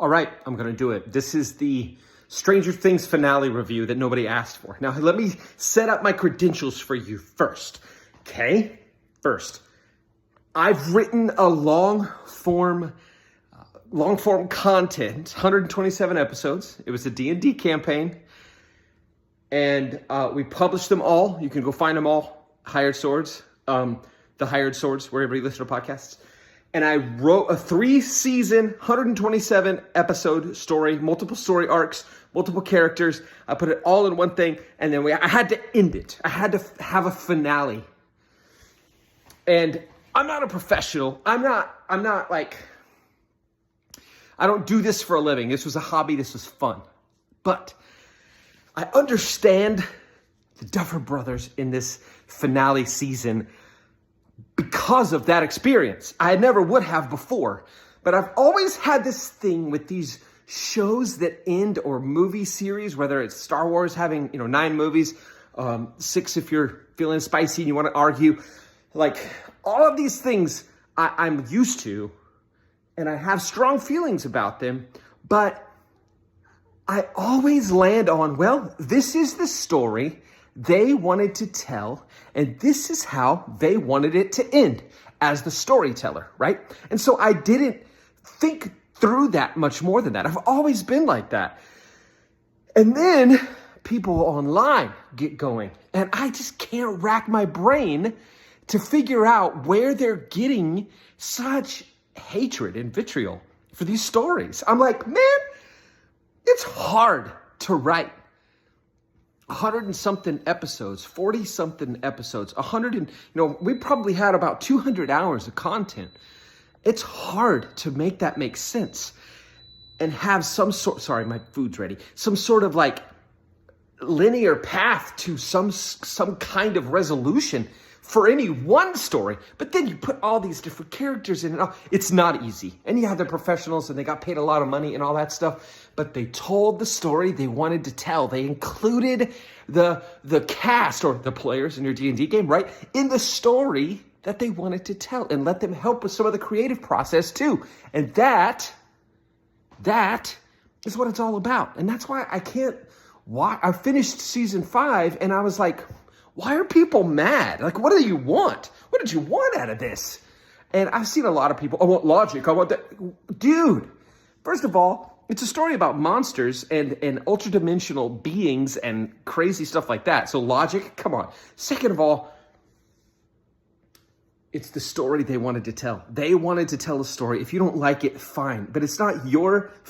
All right, I'm going to do it. This is the Stranger Things finale review that nobody asked for. Now, let me set up my credentials for you first, okay? First, I've written a long-form content, 127 episodes. It was a D&D campaign, and we published them all. You can go find them all, Hired Swords, the Hired Swords, wherever you listen to podcasts. And I wrote a 3-season, 127 episode story, multiple story arcs, multiple characters. I put it all in one thing, and then I had to end it. I had to have a finale. And I'm not a professional. I'm not like, I don't do this for a living. This was a hobby. This was fun. But I understand the Duffer Brothers in this finale season because of that experience. I never would have before, but I've always had this thing with these shows that end, or movie series, whether it's Star Wars having 9 movies, 6 if you're feeling spicy and you want to argue, like all of these things I'm used to, and I have strong feelings about them, but I always land on, well, this is the story they wanted to tell, and this is how they wanted it to end as the storyteller, right? And so I didn't think through that much more than that. I've always been like that. And then people online get going, and I just can't rack my brain to figure out where they're getting such hatred and vitriol for these stories. I'm like, man, it's hard to write 100 and something episodes, 40 something episodes, 100 and, we probably had about 200 hours of content. It's hard to make that make sense and have some sort, sorry, my food's ready, some sort of like linear path to some kind of resolution for any one story. But then you put all these different characters in it. It's not easy. And you have the professionals, and they got paid a lot of money and all that stuff. But they told the story they wanted to tell. They included the cast, or the players in your D&D game, right, in the story that they wanted to tell, and let them help with some of the creative process too. And that is what it's all about. And that's why I finished season 5, and I was like, why are people mad? Like, what do you want? What did you want out of this? And I've seen a lot of people, I want logic, I want that. Dude, first of all, it's a story about monsters and ultra-dimensional beings and crazy stuff like that. So logic, come on. Second of all, it's the story they wanted to tell. They wanted to tell a story. If you don't like it, fine. But it's not your